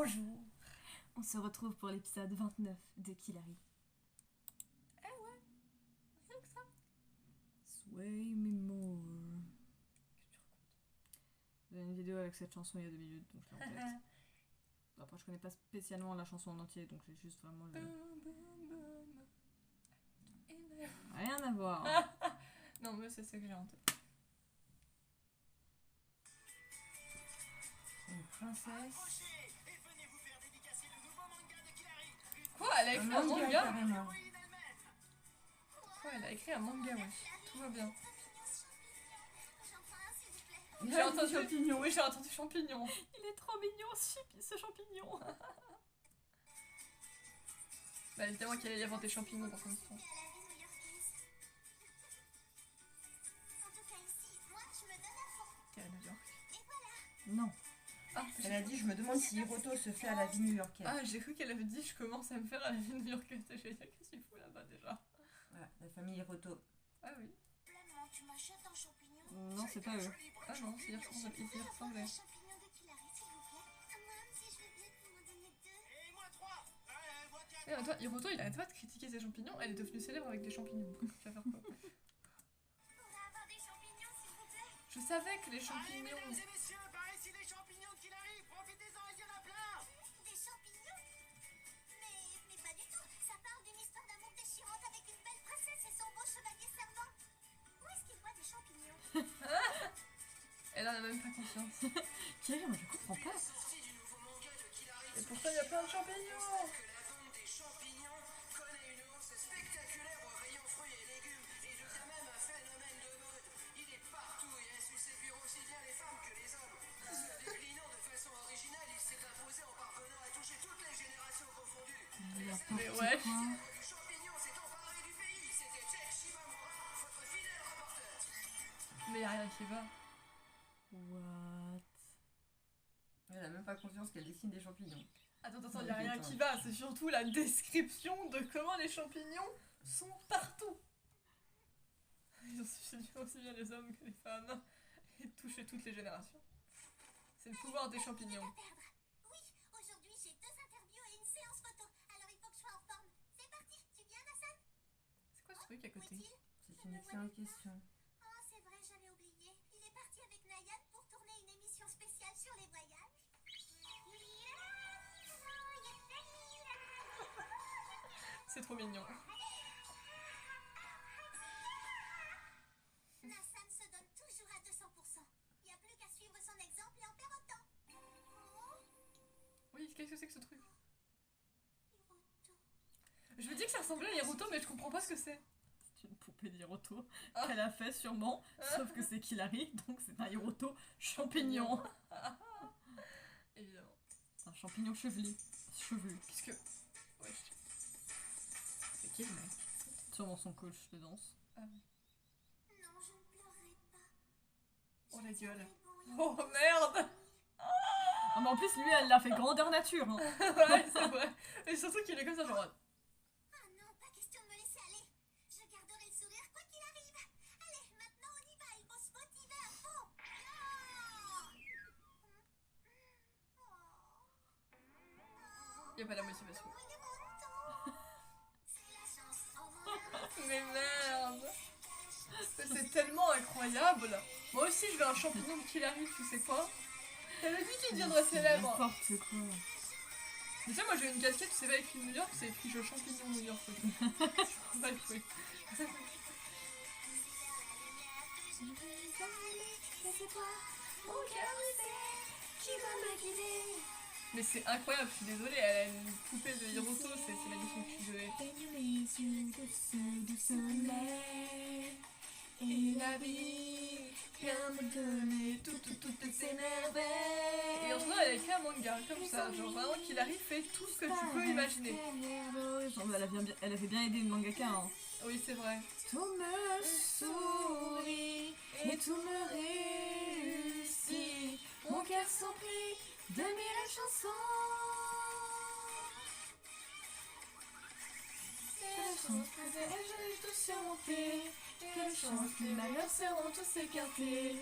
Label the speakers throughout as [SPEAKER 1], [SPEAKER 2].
[SPEAKER 1] Bonjour.
[SPEAKER 2] On se retrouve pour l'épisode 29 de Killary.
[SPEAKER 1] Eh ouais, rien que ça.
[SPEAKER 2] Sway me more.
[SPEAKER 1] Qu'est-ce que tu racontes?
[SPEAKER 2] J'ai une vidéo avec cette chanson il y a 2 minutes, donc je l'ai en tête. Après, je connais pas spécialement la chanson en entier, donc j'ai juste vraiment le... Rien à voir.
[SPEAKER 1] Non, mais c'est ce que j'ai en tête.
[SPEAKER 2] Une princesse.
[SPEAKER 1] Quoi, elle a écrit un manga?
[SPEAKER 2] carrément.
[SPEAKER 1] Quoi, elle a écrit un manga, wesh. Tout va bien.
[SPEAKER 2] J'ai entendu
[SPEAKER 1] champignon. Oui, j'ai entendu champignon.
[SPEAKER 2] Il est trop mignon ce champignon.
[SPEAKER 1] Bah évidemment qu'il allait y avoir des champignons dans son histoire. T'es à New York.
[SPEAKER 2] Non.
[SPEAKER 1] Ah,
[SPEAKER 3] Elle a dit, je me demande si Hiroto se fait à la vie new-yorkaise.
[SPEAKER 1] Ah, j'ai cru qu'elle avait dit, je commence à me faire à la vie new-yorkaise. J'ai dit, qu'est-ce qu'il fout là-bas déjà?
[SPEAKER 3] Voilà, la famille Hiroto.
[SPEAKER 1] Ah oui.
[SPEAKER 4] Tu m'achètes un champignon?
[SPEAKER 2] Non, c'est pas eux.
[SPEAKER 1] Ah non, il y ressemblait. Mais toi, Hiroto, il arrête pas de critiquer ses champignons, elle est devenue célèbre avec des champignons. Tu vas faire quoi? Je savais que les champignons...
[SPEAKER 4] Mesdames et messieurs, par ici les champignons de Killary, profitez-en, il y en a plein! Des champignons? Mais pas du tout, ça parle d'une histoire d'amour déchirante avec une belle princesse et son beau chevalier servant. Où est-ce qu'il voit des champignons?
[SPEAKER 1] Elle en a même pas conscience.
[SPEAKER 2] Killary, moi je comprends pas.
[SPEAKER 1] Et pourtant, il y a plein de champignons! Mais ouais. Mais y'a rien qui va.
[SPEAKER 2] What?
[SPEAKER 3] Elle a même pas conscience qu'elle dessine des champignons.
[SPEAKER 1] Attends, y'a rien qui va. C'est surtout la description de comment les champignons sont partout. Ils ont séduit aussi bien les hommes que les femmes. Et touché toutes les générations. C'est le pouvoir des champignons.
[SPEAKER 4] Oui, aujourd'hui j'ai 2 interviews et une séance photo. Alors il faut que je sois en forme. C'est parti, tu viens Nassan?
[SPEAKER 1] C'est quoi ce truc à côté?
[SPEAKER 3] C'est une excellente question.
[SPEAKER 4] Oh, c'est vrai, j'avais oublié. Il est parti avec Nayan pour tourner une émission spéciale sur les voyages.
[SPEAKER 1] C'est trop mignon.
[SPEAKER 4] Nassan se donne toujours à 200%. Il n'y a plus qu'à suivre son exemple et en faire autant. Oh,
[SPEAKER 1] Oui, qu'est-ce que c'est que ce truc?
[SPEAKER 4] Hiroto.
[SPEAKER 1] Je me dis que ça ressemblait à Hiroto, mais je comprends pas ce que c'est.
[SPEAKER 2] C'est une poupée d'Hiroto
[SPEAKER 1] Ah.
[SPEAKER 2] qu'elle a fait sûrement, sauf que c'est Killary, donc c'est un Hiroto champignon.
[SPEAKER 1] Évidemment.
[SPEAKER 2] C'est un champignon chevelu.
[SPEAKER 1] Qu'est-ce que... Ouais,
[SPEAKER 2] C'est qui le mec? Sûrement son coach de danse.
[SPEAKER 1] Ah oui.
[SPEAKER 4] Non, je ne pleurerai pas.
[SPEAKER 1] Oh la gueule.
[SPEAKER 4] Bon,
[SPEAKER 1] Oh merde.
[SPEAKER 2] Ah mais en plus lui elle l'a fait grandeur nature hein.
[SPEAKER 1] Ouais, c'est vrai. Et surtout qu'il est comme ça, genre...
[SPEAKER 4] ah non, pas question de me laisser aller. Je garderai le sourire quoi qu'il arrive. Allez, maintenant on y va. Il faut se motiver à fond.
[SPEAKER 1] Y'a pas la motivation.
[SPEAKER 4] C'est la chance.
[SPEAKER 1] Mais merde. C'est tellement incroyable. Moi aussi je veux un champignon de Killary, tu sais quoi? Elle a dit qu'il deviendrait célèbre.
[SPEAKER 2] N'importe quoi.
[SPEAKER 1] Déjà moi j'ai une casquette, tu sais pas écrit New York, c'est écrit je champignon New York. Je pas le couille. Mais c'est incroyable, je suis désolée, elle a une poupée de Hiroto, c'est magnifique, je suis désolée. Et la vie vient me donner toutes ses merveilles. Et en ce moment elle a écrit un manga comme ça, genre vraiment Killary fait tout ce que tu peux imaginer.
[SPEAKER 2] Elle avait bien aidé une mangaka hein.
[SPEAKER 1] Oui c'est vrai.
[SPEAKER 2] Tout me sourit et tout me réussit. Mon cœur s'emplit de 1000 chansons. Quelle chance que j'ai tout surmonté. Quelle chance, les malheurs seront tous écartés.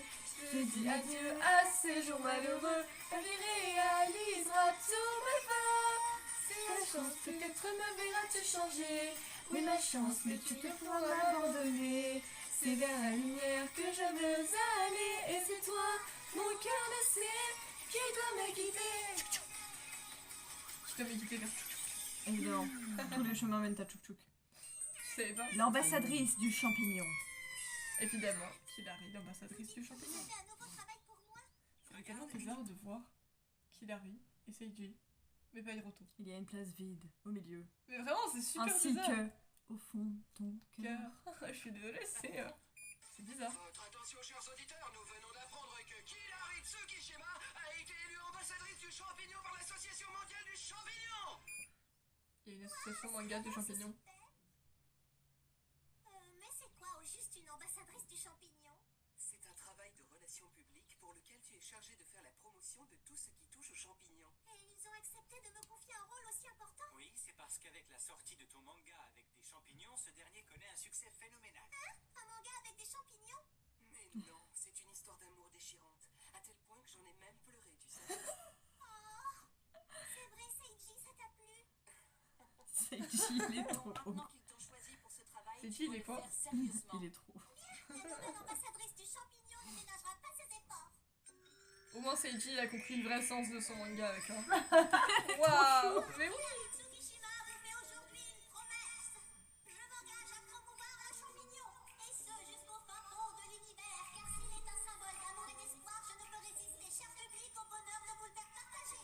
[SPEAKER 2] Je dis adieu à ces jours malheureux. La vie réalisera tous mes vœux. C'est la chance, peut-être me verras-tu changer. Oui, ma chance, mais tu te pourras m'abandonner. C'est vers la lumière que je veux aller. Et c'est toi, mon cœur le sait, qui doit me guider.
[SPEAKER 1] Qui t'avait quitté vers
[SPEAKER 2] Évidemment, tous les chemins mènent à Tchouk Tchouk.
[SPEAKER 1] Tu savais pas?
[SPEAKER 2] L'ambassadrice du champignon.
[SPEAKER 1] Évidemment, Kilari, l'ambassadrice du
[SPEAKER 4] Vous
[SPEAKER 1] champignon.
[SPEAKER 4] avez un nouveau travail pour moi?
[SPEAKER 1] C'est tellement bizarre de voir Kilari et Seiji, mais pas Hiroto.
[SPEAKER 2] Il y a une place vide au milieu.
[SPEAKER 1] Mais vraiment, c'est super
[SPEAKER 2] Ainsi
[SPEAKER 1] bizarre.
[SPEAKER 2] que, au fond de ton cœur.
[SPEAKER 1] Cœur. Je suis désolée, c'est bizarre.
[SPEAKER 5] Votre attention, chers auditeurs, nous venons d'apprendre que Kilari Tsukishima a été élue ambassadrice du champignon par l'Association mondiale du champignon.
[SPEAKER 1] Il y a une association manga du champignon.
[SPEAKER 4] Mais c'est quoi au juste une ambassadrice du champignon?
[SPEAKER 5] C'est un travail de relations publiques pour lequel tu es chargé de faire la promotion de tout ce qui touche aux champignons.
[SPEAKER 4] Et ils ont accepté de me confier un rôle aussi important?
[SPEAKER 6] Oui, c'est parce qu'avec la sortie de ton manga avec des champignons, ce dernier connaît un succès phénoménal.
[SPEAKER 4] Un manga avec des champignons?
[SPEAKER 5] Mais non, c'est une histoire d'amour déchirante, à tel point que j'en ai même pleuré, tu sais.
[SPEAKER 4] Oh, c'est vrai, Seiji, ça t'a plu?
[SPEAKER 2] Seiji, il est trop beau.
[SPEAKER 7] Maintenant qu'ils t'ont choisi pour ce travail,
[SPEAKER 1] C'est
[SPEAKER 7] tu
[SPEAKER 1] qui,
[SPEAKER 7] dois
[SPEAKER 1] il est
[SPEAKER 7] le
[SPEAKER 1] quoi?
[SPEAKER 7] faire sérieusement.
[SPEAKER 2] Il est trop.
[SPEAKER 4] La nouvelle ambassadrice du champignon ne ménagera pas ses efforts.
[SPEAKER 1] Au moins, Seiji a compris le vrai sens de son manga avec un. Waouh! Mais oui!
[SPEAKER 4] Tsukishima vous fait aujourd'hui une promesse. Je m'engage à promouvoir le champignon, et ce jusqu'au fin fond de l'univers, car s'il est un symbole d'amour et d'espoir, je ne peux résister, cher public, au bonheur de vous le faire partager.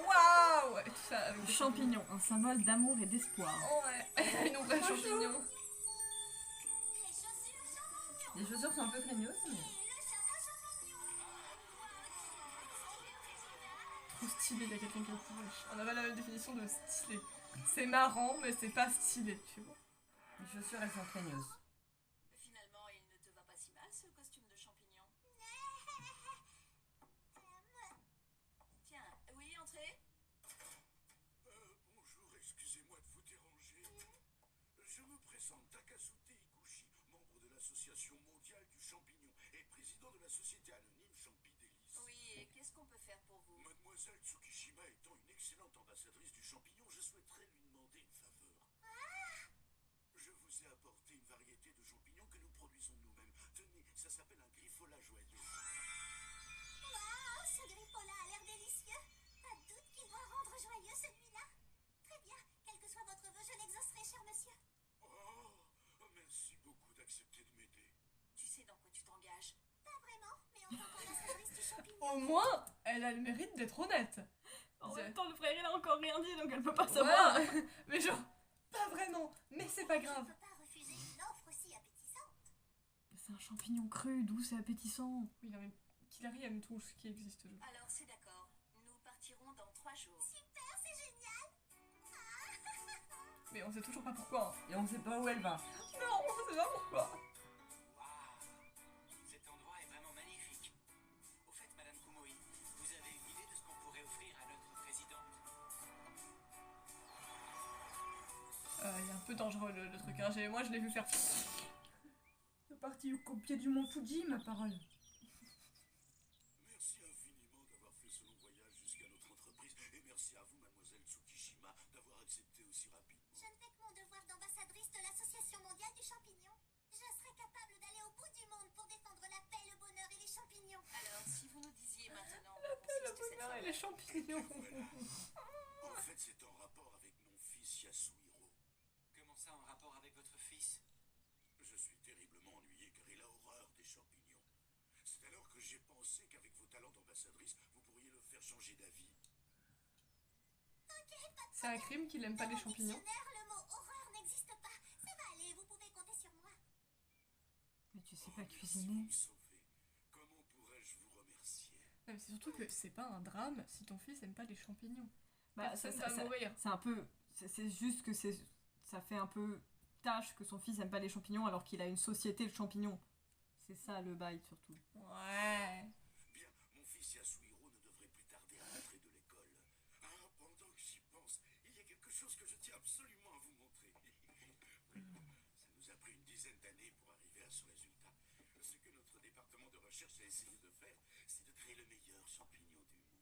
[SPEAKER 1] Waouh! Ouais, tout ça avec des
[SPEAKER 2] Champignon, un symbole d'amour et d'espoir.
[SPEAKER 1] Ouais, une vraie champignon.
[SPEAKER 4] Les chaussures champignons
[SPEAKER 3] Les chaussures sont un peu craignos, mais...
[SPEAKER 4] et le chapeau champignon.
[SPEAKER 1] Trop stylé, il y a quelqu'un qui le trouve. On avait la même définition de stylé. C'est marrant, mais c'est pas stylé, tu vois.
[SPEAKER 3] Les chaussures, elles sont craignos.
[SPEAKER 7] Finalement, il ne te va pas si mal ce costume de champignon. Tiens, oui, entrez.
[SPEAKER 5] Bonjour, excusez-moi de vous déranger. Je me présente Takasute Ikushi, membre de l'Association mondiale du champignon et président de la société anonyme Champidélice.
[SPEAKER 7] Oui, et qu'est-ce qu'on peut faire pour vous?
[SPEAKER 5] Mademoiselle Tsukishima étant une excellente ambassadrice du champignon, je souhaiterais lui demander une faveur. Je vous ai apporté une variété de champignons que nous produisons nous-mêmes. Tenez, ça s'appelle un griffola joyeux.
[SPEAKER 4] Waouh, ce griffola a l'air délicieux. Pas de doute qu'il doit rendre joyeux celui-là. Très bien, quel que soit votre vœu, je l'exaucerai, cher monsieur.
[SPEAKER 5] Oh, merci beaucoup d'accepter de m'aider.
[SPEAKER 7] Tu sais dans quoi tu t'engages?
[SPEAKER 4] Pas vraiment, mais en tant qu'ambassadrice du champignon.
[SPEAKER 1] Au moins, elle a le mérite d'être honnête.
[SPEAKER 2] En
[SPEAKER 1] C'est-
[SPEAKER 2] même temps, le frère, il a encore rien dit, donc elle peut pas savoir.
[SPEAKER 1] Ouais, mais genre, pas vraiment, mais c'est pas
[SPEAKER 4] Je
[SPEAKER 1] grave.
[SPEAKER 4] ne peux pas refuser une offre aussi appétissante.
[SPEAKER 2] C'est un champignon cru, douce et appétissant.
[SPEAKER 1] Oui, non, mais Kilari aime tout ce qui existe. Je...
[SPEAKER 7] Alors, c'est d'accord. Nous partirons dans 3 jours.
[SPEAKER 4] Super, c'est génial.
[SPEAKER 1] Mais on sait toujours pas pourquoi.
[SPEAKER 3] Et on sait pas où elle va.
[SPEAKER 1] Non, on sait pas pourquoi.
[SPEAKER 6] Waouh! Cet endroit est vraiment magnifique. Au fait, Madame Kumoi, vous avez une idée de ce qu'on pourrait offrir à notre président?
[SPEAKER 1] Il est un peu dangereux le truc. Hein. Moi, je l'ai vu faire.
[SPEAKER 3] C'est parti au pied du mont Fuji, ma parole.
[SPEAKER 5] Merci infiniment d'avoir fait ce long voyage jusqu'à notre entreprise et merci à vous, mademoiselle Tsukishima, d'avoir accepté aussi rapidement.
[SPEAKER 4] Je ne fais que mon devoir d'ambassadrice de l'Association mondiale du champignon. Je serai capable d'aller au bout du monde pour défendre la paix, le bonheur et les champignons.
[SPEAKER 7] Alors, si vous nous disiez maintenant en
[SPEAKER 1] Le
[SPEAKER 7] quoi consiste cette
[SPEAKER 1] bonheur et
[SPEAKER 7] faveur.
[SPEAKER 1] les champignons.
[SPEAKER 5] En fait, c'est en rapport avec mon fils Yasuhiro.
[SPEAKER 6] Comment ça en rapport avec votre fils?
[SPEAKER 5] Je suis terriblement ennuyé car il a horreur des champignons. C'est alors que j'ai pensé qu'avec vos talents d'ambassadrice, vous pourriez le faire changer d'avis.
[SPEAKER 1] C'est un crime qu'il aime pas
[SPEAKER 4] Dans
[SPEAKER 1] les
[SPEAKER 4] mon
[SPEAKER 1] champignons.
[SPEAKER 4] dictionnaire, le mot horreur n'existe pas. Ça va aller, vous pouvez compter sur moi.
[SPEAKER 2] Mais tu sais pas
[SPEAKER 5] Merci de
[SPEAKER 2] cuisiner.
[SPEAKER 5] me sauver. Comment pourrais-je vous remercier?
[SPEAKER 1] Non, mais c'est surtout que c'est pas un drame si ton fils aime pas les champignons.
[SPEAKER 2] Bah,
[SPEAKER 1] Personne va mourir.
[SPEAKER 2] c'est un peu. C'est juste que ça fait un peu tâche que son fils aime pas les champignons alors qu'il a une société de champignons. C'est ça le bail surtout.
[SPEAKER 1] Ouais.
[SPEAKER 5] Bien, mon fils Yasuhiro ne devrait plus tarder à rentrer de l'école. Ah, pendant que j'y pense, il y a quelque chose que je tiens absolument à vous montrer. Ça nous a pris une dizaine d'années pour arriver à ce résultat. Ce que notre département de recherche a essayé de faire, c'est de créer le meilleur champignon du monde.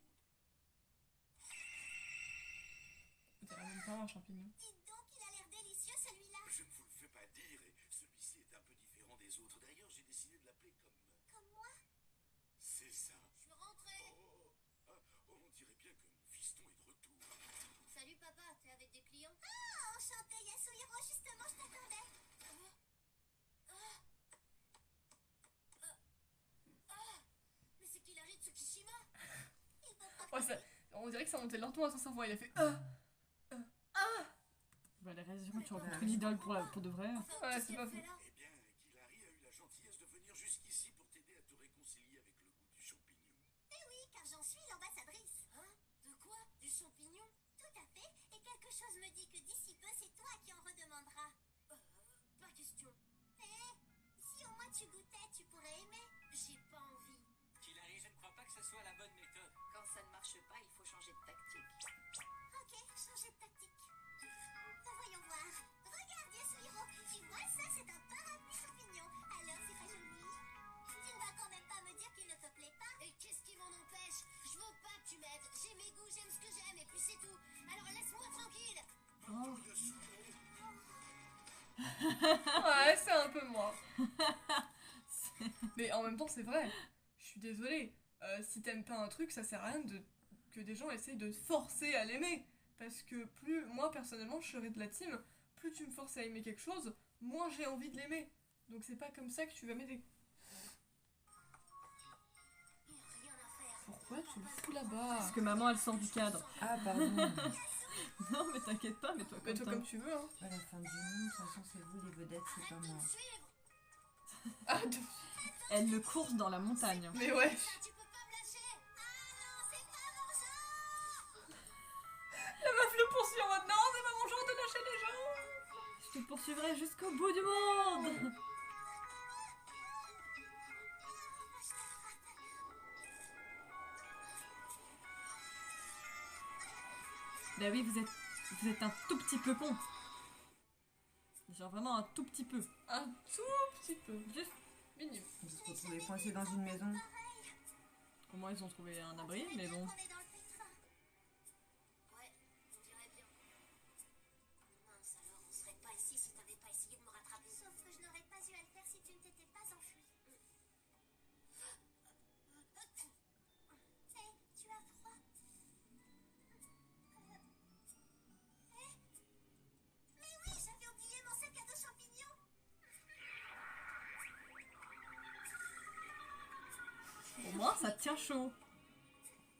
[SPEAKER 1] un champignon.
[SPEAKER 4] Dites donc, il a l'air délicieux celui-là.
[SPEAKER 5] Je ne vous le fais pas dire, et celui-ci est un peu différent des autres. D'ailleurs, j'ai décidé de l'appeler comme...
[SPEAKER 4] Comme moi.
[SPEAKER 5] C'est ça.
[SPEAKER 7] Je suis rentrée.
[SPEAKER 5] On dirait bien que mon fiston est de retour.
[SPEAKER 7] Salut papa, t'es avec des clients?
[SPEAKER 4] Ah, enchanté Yasuhiro, justement, je t'attendais.
[SPEAKER 7] Mais c'est Kilari Tsukishima.
[SPEAKER 4] Il faut pas
[SPEAKER 1] Ouais, on dirait que ça montait lentement à son cerveau. Il a fait
[SPEAKER 3] Bah, les réalisations, tu rencontres une idole pour de vrai.
[SPEAKER 7] Enfin,
[SPEAKER 1] Ouais,
[SPEAKER 7] qu'est-ce
[SPEAKER 1] c'est
[SPEAKER 7] qu'elle
[SPEAKER 1] pas
[SPEAKER 7] fait
[SPEAKER 1] faux.
[SPEAKER 7] là?
[SPEAKER 5] Eh bien, Kilari a eu la gentillesse de venir jusqu'ici pour t'aider à te réconcilier avec le goût du champignon.
[SPEAKER 4] oui, car j'en suis l'ambassadrice.
[SPEAKER 7] Hein? De quoi? Du champignon?
[SPEAKER 4] Tout à fait, et quelque chose me dit que d'ici peu, c'est toi qui en redemanderas.
[SPEAKER 7] Pas question.
[SPEAKER 4] Si au moins tu goûtais, tu pourrais aimer.
[SPEAKER 7] J'ai pas envie.
[SPEAKER 6] Kilari, je ne crois pas que ce soit la bonne méthode.
[SPEAKER 7] Quand ça ne marche pas, il faut changer de tactique.
[SPEAKER 4] Ok, changer de tactique. Voyons voir. Regarde, Yasuhiro, tu vois ça, c'est un parapluie champignon. Alors, c'est pas joli? Tu ne vas quand même pas me dire qu'il ne te plaît pas?
[SPEAKER 7] Et qu'est-ce qui m'en empêche? Je veux pas que tu m'aides. J'ai mes goûts, j'aime ce que j'aime, et puis c'est tout. Alors laisse-moi tranquille.
[SPEAKER 1] Ouais, c'est un peu moi. Mais en même temps, c'est vrai. Je suis désolée. Si t'aimes pas un truc, ça sert à rien que des gens essayent de te forcer à l'aimer. Parce que plus, moi personnellement, je serais de la team, plus tu me forces à aimer quelque chose, moins j'ai envie de l'aimer. Donc c'est pas comme ça que tu vas m'aider.
[SPEAKER 7] Il y a rien à faire.
[SPEAKER 1] Pourquoi tu le fous là-bas?
[SPEAKER 3] Parce que maman, elle sort du cadre.
[SPEAKER 8] Ah, pardon.
[SPEAKER 3] Non, mais t'inquiète pas, mets-toi
[SPEAKER 1] Mais
[SPEAKER 3] comme
[SPEAKER 1] toi
[SPEAKER 3] ça.
[SPEAKER 1] comme tu veux, hein.
[SPEAKER 8] À la fin du monde, de toute façon, c'est vous les vedettes, c'est pas
[SPEAKER 7] Arrête de
[SPEAKER 8] moi.
[SPEAKER 7] me suivre.
[SPEAKER 1] Ah,
[SPEAKER 3] Elle le course dans la montagne.
[SPEAKER 1] mais ouais.
[SPEAKER 7] Là, tu peux pas me lâcher.
[SPEAKER 4] Ah non, c'est pas mon genre!
[SPEAKER 1] La meuf le poursuit en mode non, c'est pas mon genre de lâcher les gens.
[SPEAKER 3] Je te poursuivrai jusqu'au bout du monde. Bah oui, vous êtes un tout petit peu con. Genre vraiment un tout petit peu.
[SPEAKER 1] Un tout petit peu.
[SPEAKER 3] Juste
[SPEAKER 1] Minime.
[SPEAKER 8] Vous se retrouvez coincés dans une maison.
[SPEAKER 3] comment ils ont trouvé un abri, mais bon.
[SPEAKER 4] On est dans le pétrin.
[SPEAKER 7] Ouais, on dirait bien. Mince alors, on serait pas ici si t'avais pas essayé de me rattraper.
[SPEAKER 4] Sauf que je n'aurais pas eu à le faire si tu ne t'étais pas enfui. Hé, tu as froid? Mais oui, j'avais oublié mon sac à dos champignon.
[SPEAKER 3] Au moins, ça te tient chaud.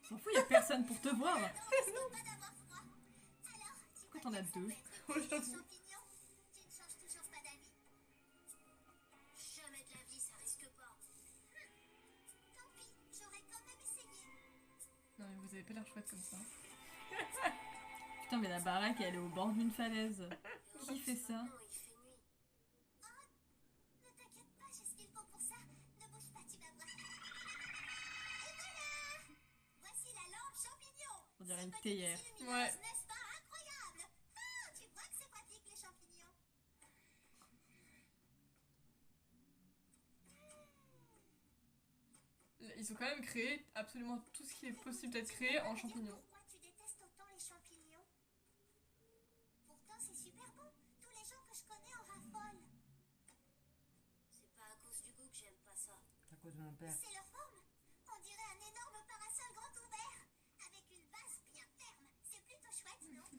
[SPEAKER 3] S'en fout, y a personne pour te voir.
[SPEAKER 4] Pas d'avoir froid. Alors,
[SPEAKER 3] Pourquoi t'en as deux?
[SPEAKER 4] champignon, tu ne changes toujours pas d'avis.
[SPEAKER 7] Jamais de la vie, ça risque pas.
[SPEAKER 4] Tant pis, j'aurais quand même essayé.
[SPEAKER 1] Non mais vous avez pas l'air chouette comme ça.
[SPEAKER 3] Putain, mais la baraque, elle est au bord d'une falaise. Qui fait ça?
[SPEAKER 7] Non, il fait nuit.
[SPEAKER 4] Ne t'inquiète pas, j'ai ce qu'il faut pour ça. Ne bouge pas, tu vas voir. Et voilà! Voici la lampe champignon.
[SPEAKER 3] On dirait
[SPEAKER 4] Ce
[SPEAKER 3] une
[SPEAKER 4] petit
[SPEAKER 3] théière.
[SPEAKER 4] illuminage,
[SPEAKER 1] Ouais.
[SPEAKER 4] n'est-ce pas incroyable? Ah, tu vois que c'est pratique les champignons.
[SPEAKER 1] Ils ont quand même créé absolument tout ce qui est possible d'être créé en champignons.
[SPEAKER 4] Pourquoi tu détestes autant les champignons? Pourtant, c'est super bon. Tous les gens que je connais en raffolent.
[SPEAKER 7] C'est pas à cause du goût que j'aime pas ça.
[SPEAKER 8] À cause de mon père.
[SPEAKER 4] C'est leur forme. On dirait un énorme parasol grand ouvert. Avec une base bien ferme. C'est plutôt chouette, non?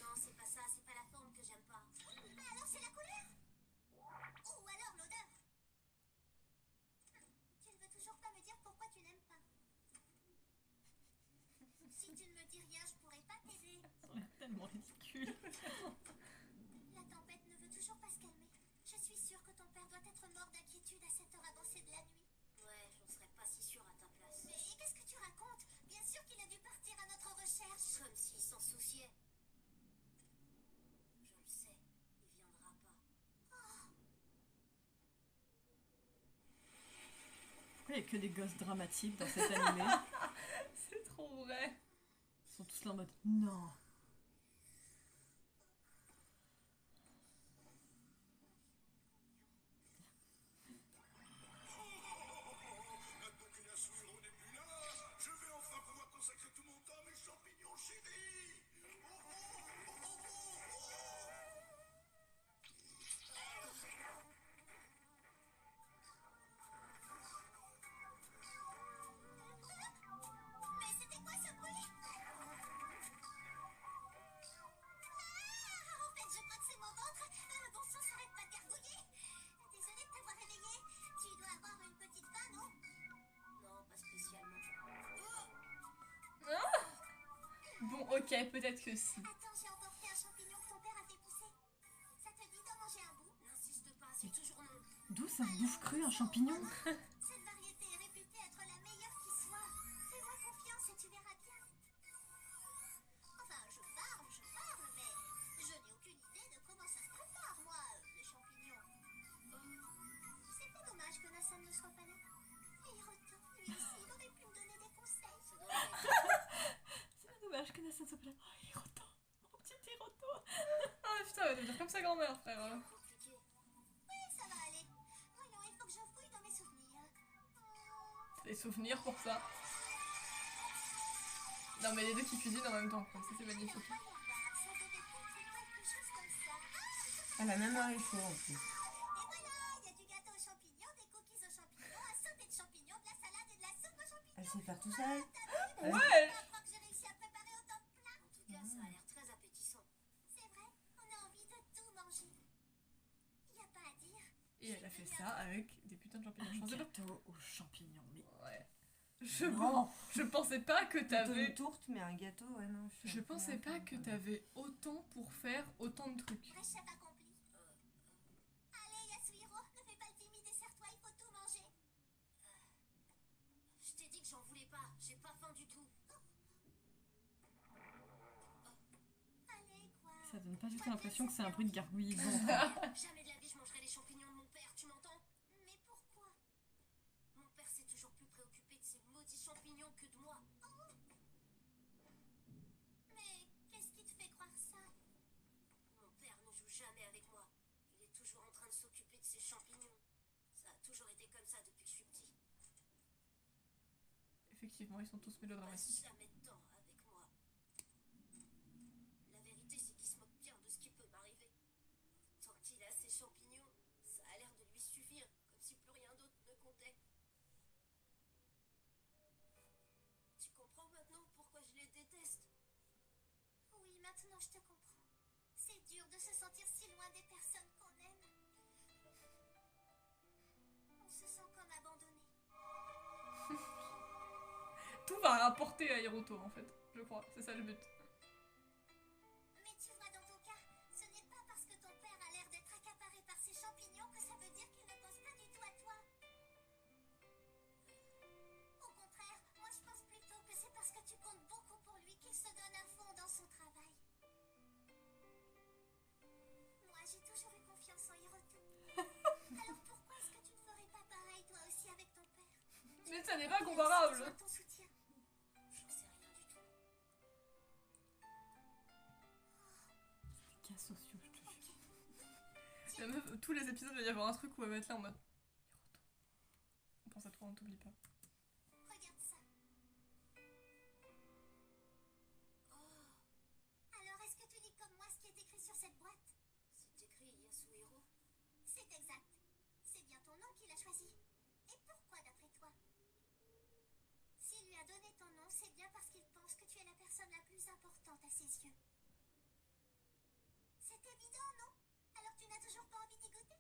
[SPEAKER 7] Non, c'est pas ça, c'est pas la forme que j'aime pas.
[SPEAKER 4] Mais alors, c'est la couleur? Ou alors l'odeur? Tu ne veux toujours pas me dire pourquoi tu n'aimes pas. Si tu ne me dis rien, je pourrais pas t'aider.
[SPEAKER 3] Ça a l'air tellement ridicule.
[SPEAKER 4] La tempête ne veut toujours pas se calmer. Je suis sûre que ton père doit être mort d'inquiétude à cette heure avancée de la nuit.
[SPEAKER 7] Ouais, j'en serais pas si sûre à ta place.
[SPEAKER 4] Mais qu'est-ce que tu racontes? Bien sûr qu'il a dû partir à notre recherche.
[SPEAKER 7] Comme s'il s'en souciait. Je le sais, il viendra pas.
[SPEAKER 3] Pourquoi il y a que des gosses dramatiques dans cet animé?
[SPEAKER 1] C'est trop vrai.
[SPEAKER 3] Ils sont tous là en mode non.
[SPEAKER 5] Maintenant que Yasuhiro n'est plus là, je vais enfin pouvoir consacrer tout mon temps à mes champignons chéris.
[SPEAKER 1] Ok, peut-être que si.
[SPEAKER 4] Attends, j'ai emporté un champignon que ton père a fait pousser. Ça te dit d'en manger un bout?
[SPEAKER 7] N'insiste pas, c'est toujours non.
[SPEAKER 3] D'où ça se bouffe cru un champignon?
[SPEAKER 4] Cette variété est réputée être la meilleure qui soit. Fais-moi confiance et tu verras bien. Enfin, je parle, mais je n'ai aucune idée de comment ça se prépare, moi, les champignons. C'est pas dommage que Nassan ne soit pas là. Et Hiroto, lui aussi, il aurait pu me donner des conseils.
[SPEAKER 7] Ça doit être
[SPEAKER 3] C'est pas dommage que Nassan soit pas là. Oh, Hiroto, mon petit Hiroto.
[SPEAKER 1] Ah putain, elle va devenir comme sa grand-mère, frère.
[SPEAKER 7] compliqué.
[SPEAKER 4] Oui, ça va aller. Voyons, il faut que je fouille dans mes souvenirs.
[SPEAKER 1] Des souvenirs pour ça. Non mais les deux qui cuisinent en même temps, quoi. Ça c'est magnifique.
[SPEAKER 4] Ça devait être quelque chose comme ça.
[SPEAKER 8] Elle a même un réchaud en plus.
[SPEAKER 4] Et voilà, il y a du gâteau aux champignons, des cookies aux champignons, un sauté de champignons, de la salade et de la soupe aux champignons.
[SPEAKER 8] Elle sait faire tout ça, elle.
[SPEAKER 1] Ouais.
[SPEAKER 4] Je crois que j'ai réussi à préparer autant de plats.
[SPEAKER 7] En tout cas, ça a l'air très appétissant.
[SPEAKER 4] C'est vrai, on a envie de tout manger. Il n'y a pas à dire.
[SPEAKER 1] Et elle a fait ça avec des putains de champignons. Je
[SPEAKER 3] Un
[SPEAKER 1] pensais pas.
[SPEAKER 3] gâteau aux champignons, mais...
[SPEAKER 1] Ouais.
[SPEAKER 3] Non.
[SPEAKER 1] Je pensais pas que
[SPEAKER 8] Plutôt une
[SPEAKER 1] t'avais.
[SPEAKER 8] tourte, mais un gâteau, ouais, non. suis
[SPEAKER 1] Je
[SPEAKER 8] un peu
[SPEAKER 1] pensais pas
[SPEAKER 8] fan,
[SPEAKER 1] que
[SPEAKER 8] quoi.
[SPEAKER 1] t'avais autant pour faire autant de trucs.
[SPEAKER 4] Vrai chef accompli. Allez, Yasuhiro, ne fais pas le timide et serre-toi, il faut tout manger.
[SPEAKER 7] Je t'ai dit que j'en voulais pas. J'ai pas faim du tout.
[SPEAKER 4] Allez, quoi.
[SPEAKER 3] Ça donne pas du tout l'impression que c'est un bruit de gargouille vivant.
[SPEAKER 7] Jamais de la vie je mangerai les champignons de mon père, tu m'entends?
[SPEAKER 4] Mais pourquoi?
[SPEAKER 7] Mon père s'est toujours plus préoccupé de ces maudits champignons que de moi.
[SPEAKER 4] Mais qu'est-ce qui te fait croire ça?
[SPEAKER 7] Mon père ne joue jamais avec moi. Il est toujours en train de s'occuper de ces champignons. Ça a toujours été comme ça depuis que je suis petit.
[SPEAKER 1] Effectivement, ils sont tous
[SPEAKER 7] Il passe
[SPEAKER 1] mélodramatiques.
[SPEAKER 7] jamais de temps avec moi. La vérité, c'est qu'il se moque bien de ce qui peut m'arriver. Tant qu'il a ces champignons, ça a l'air de lui suffire, comme si plus rien d'autre ne comptait. Tu comprends maintenant pourquoi je les déteste?
[SPEAKER 4] Oui, maintenant je te comprends. C'est dur de se sentir si loin des personnes qu'on aime. On se sent comme abandonné.
[SPEAKER 1] Tout va rapporter à Hiroto en fait, je crois. C'est ça le but.
[SPEAKER 4] Mais tu vois, dans ton cas, ce n'est pas parce que ton père a l'air d'être accaparé par ces champignons que ça veut dire qu'il ne pense pas du tout à toi. Au contraire, moi je pense plutôt que c'est parce que tu comptes beaucoup pour lui qu'il se donne à fond dans son travail. Moi, j'ai toujours eu confiance en Hiroto. Alors pourquoi est-ce que tu ne ferais pas pareil toi aussi avec ton père?
[SPEAKER 1] Mais ça n'est pas
[SPEAKER 4] Il a aussi
[SPEAKER 1] comparable.
[SPEAKER 4] besoin de ton soutien.
[SPEAKER 7] J'en sais rien du tout.
[SPEAKER 3] Des cas sociaux, je te jure.
[SPEAKER 1] La meuf, tous les épisodes, il va y avoir un truc où elle va être là en mode Hiroto. On pense à toi, on t'oublie pas.
[SPEAKER 4] Regarde ça.
[SPEAKER 7] Oh,
[SPEAKER 4] Alors, est-ce que tu lis comme moi ce qui est écrit sur cette boîte?
[SPEAKER 7] c'est écrit Yasuhiro.
[SPEAKER 4] C'est exact. C'est bien ton nom qu'il a choisi. Et pourquoi d'après toi? S'il lui a donné ton nom, c'est bien parce qu'il pense que tu es la personne la plus importante à ses yeux. C'est évident, non? Alors tu n'as toujours pas envie d'y goûter?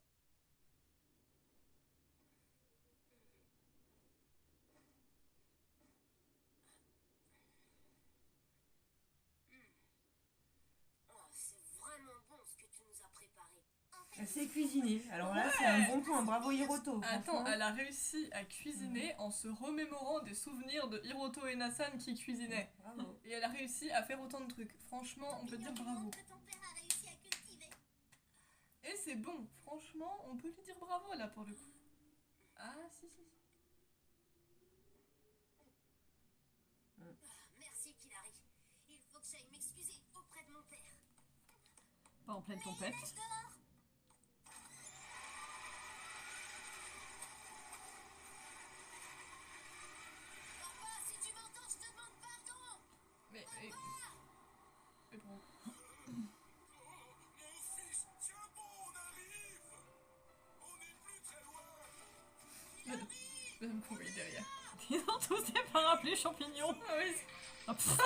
[SPEAKER 7] Oh, c'est vraiment bon ce que tu nous as préparé.
[SPEAKER 4] En fait,
[SPEAKER 8] Elle sait cuisiner. Alors là, c'est un bon point. Bravo Hiroto.
[SPEAKER 1] Attends,
[SPEAKER 8] franchement.
[SPEAKER 1] elle a réussi à cuisiner en se remémorant des souvenirs de Hiroto et Nassan qui cuisinaient.
[SPEAKER 8] Bravo.
[SPEAKER 1] Et elle a réussi à faire autant de trucs. Franchement, on peut dire
[SPEAKER 4] qui
[SPEAKER 1] bravo.
[SPEAKER 4] montre que ton père a réussi à cultiver.
[SPEAKER 1] Et c'est bon, franchement, on peut lui dire bravo là pour le coup. Ah, si, si, si.
[SPEAKER 7] Merci, Kilari. Il faut que j'aille m'excuser auprès de mon père.
[SPEAKER 3] Pas en pleine tempête.
[SPEAKER 4] Neige dehors.
[SPEAKER 7] Papa, si tu m'entends, je te demande pardon.
[SPEAKER 1] Mais bon.
[SPEAKER 5] Mon fils, tiens bon, on arrive. On n'est plus très loin.
[SPEAKER 1] Madame Kourou est derrière.
[SPEAKER 3] Ils ont tous des parapluies champignons.
[SPEAKER 1] Ah oui,
[SPEAKER 3] Oh, pff.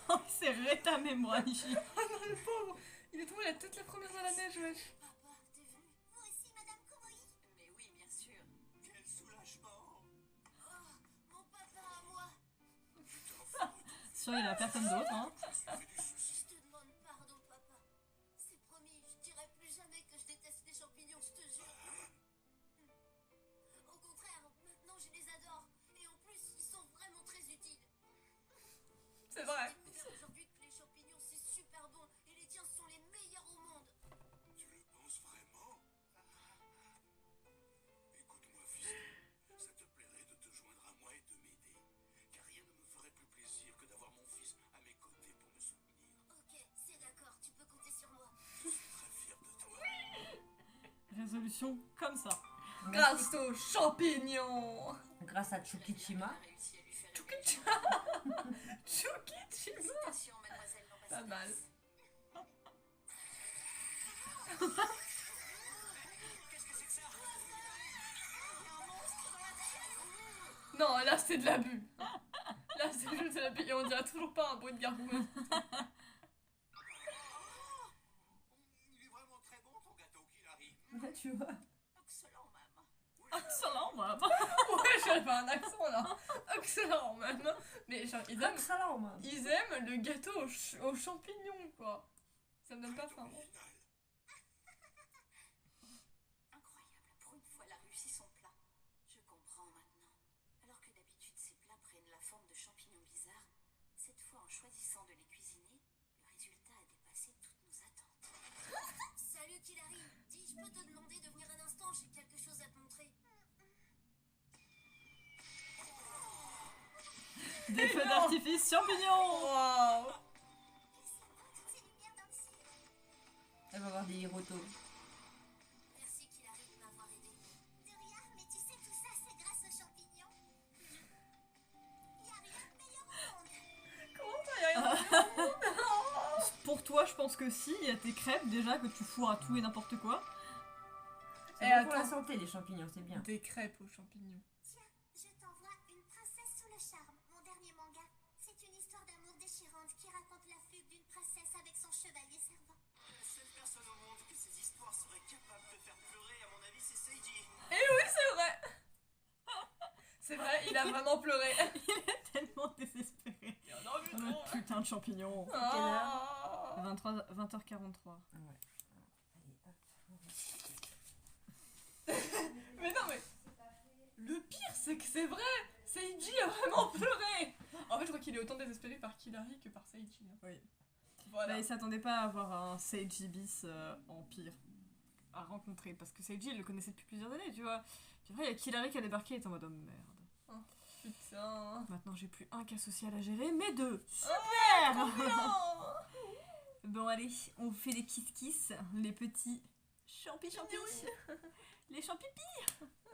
[SPEAKER 3] Oh, il s'est rétamé, moi, Nishi.
[SPEAKER 1] ah non, le pauvre. Il est tombé la tête la première dans la neige, wesh.
[SPEAKER 7] Papa, t'es venu?
[SPEAKER 4] Vous aussi, Madame Kumoi?
[SPEAKER 6] Mais oui, bien sûr.
[SPEAKER 5] Quel soulagement.
[SPEAKER 7] Oh, mon papa à moi.
[SPEAKER 3] sûr, il a personne d'autre. Hein.
[SPEAKER 7] Je te demande pardon, papa. C'est promis, je dirai plus jamais que je déteste les champignons, je te jure. Au contraire, maintenant je les adore. Et en plus, ils sont vraiment très utiles.
[SPEAKER 1] C'est vrai.
[SPEAKER 7] J'ai découvert aujourd'hui que les champignons c'est super bon et les tiens sont les meilleurs au monde.
[SPEAKER 5] Tu le penses vraiment? Écoute-moi, fils, ça te plairait de te joindre à moi et de m'aider, car rien ne me ferait plus plaisir que d'avoir mon fils à mes côtés pour me soutenir.
[SPEAKER 7] Ok, c'est d'accord, tu peux compter sur moi.
[SPEAKER 5] Je suis très fier de toi.
[SPEAKER 3] Résolution comme ça.
[SPEAKER 1] Grâce aux champignons.
[SPEAKER 8] Grâce à Chukichima.
[SPEAKER 6] réussi à lui faire
[SPEAKER 1] Chukichima.
[SPEAKER 7] Félicitations, mademoiselle
[SPEAKER 1] Pas mal.
[SPEAKER 7] l'ambassadrice.
[SPEAKER 1] Non, là c'est de l'abus. Là c'est juste de l'abus et on dirait toujours pas un bruit de gargouille.
[SPEAKER 5] Il est vraiment très bon ton gâteau qu'il arrive.
[SPEAKER 8] Tu vois.
[SPEAKER 6] excellent, maman.
[SPEAKER 3] Excellent, moi.
[SPEAKER 1] Ouais, j'avais un accent là. Excellent même. Mais genre,
[SPEAKER 8] Excellent, man.
[SPEAKER 1] ils aiment le gâteau aux champignons quoi. Ça me donne pas faim.
[SPEAKER 5] Original.
[SPEAKER 6] Incroyable, pour une fois, elle a réussi son plat. Je comprends maintenant. Alors que d'habitude, ces plats prennent la forme de champignons bizarres, cette fois, en choisissant de les cuisiner, le résultat a dépassé toutes nos attentes.
[SPEAKER 7] Salut Kilari, dis, je peux te demander de venir un instant, j'ai quelque chose à te montrer.
[SPEAKER 3] Des feux d'artifice champignons.
[SPEAKER 1] Waouh.
[SPEAKER 4] Toutes ces lumières dans le ciel.
[SPEAKER 8] Elle va avoir des hirotos.
[SPEAKER 7] Merci Kilari de m'avoir aidé.
[SPEAKER 4] De rien, mais tu sais, tout ça, c'est grâce aux champignons. Y a rien de meilleur au monde.
[SPEAKER 1] Comment ça y a rien?
[SPEAKER 3] Pour toi, je pense que si. Il y a tes crêpes déjà que tu fourres à tout et n'importe quoi.
[SPEAKER 8] C'est
[SPEAKER 1] Et
[SPEAKER 8] bon pour la
[SPEAKER 1] attends.
[SPEAKER 8] santé, les champignons, c'est bien.
[SPEAKER 1] Des crêpes aux champignons.
[SPEAKER 4] Tiens, je t'envoie Une princesse sous le charme, mon dernier manga. C'est une histoire d'amour déchirante qui raconte la fugue d'une princesse avec son chevalier servant.
[SPEAKER 6] La seule personne au monde que ces histoires seraient capables de faire pleurer, à mon avis, c'est Seiji.
[SPEAKER 1] Et oui, c'est vrai. C'est vrai, il a vraiment pleuré.
[SPEAKER 3] Tellement désespéré.
[SPEAKER 1] Il en a vu
[SPEAKER 3] Oh,
[SPEAKER 1] trop.
[SPEAKER 3] le putain de champignons.
[SPEAKER 1] Ah.
[SPEAKER 3] 20h43.
[SPEAKER 8] Ah ouais. Allez, hop.
[SPEAKER 1] Mais non, mais le pire, c'est que c'est vrai. Seiji a vraiment pleuré. En fait, je crois qu'il est autant désespéré par Kilari que par Seiji. hein.
[SPEAKER 3] Oui.
[SPEAKER 1] Voilà.
[SPEAKER 3] Bah, il s'attendait pas à avoir un Seiji bis en pire à rencontrer. Parce que Seiji, il le connaissait depuis plusieurs années, tu vois. Puis après, il y a Kilari qui a débarqué et était en mode oh merde.
[SPEAKER 1] Putain.
[SPEAKER 3] Maintenant, j'ai plus un cas social à gérer, mais deux.
[SPEAKER 1] Non.
[SPEAKER 3] Bon, allez, on fait les kiss-kiss, les petits champignons. Les champipi,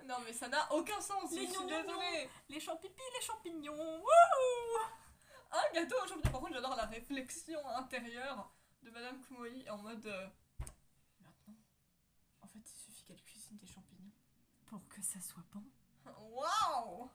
[SPEAKER 1] Non, mais ça n'a aucun sens.
[SPEAKER 3] Les
[SPEAKER 1] Je suis
[SPEAKER 3] gnons,
[SPEAKER 1] désolée.
[SPEAKER 3] les champipi, les champignons. Wouhou.
[SPEAKER 1] Un gâteau aux champignons. Par contre, j'adore la réflexion intérieure de Madame Kumoi en mode. Maintenant, en fait, il suffit qu'elle cuisine des champignons.
[SPEAKER 3] Pour que ça soit bon.
[SPEAKER 1] Waouh!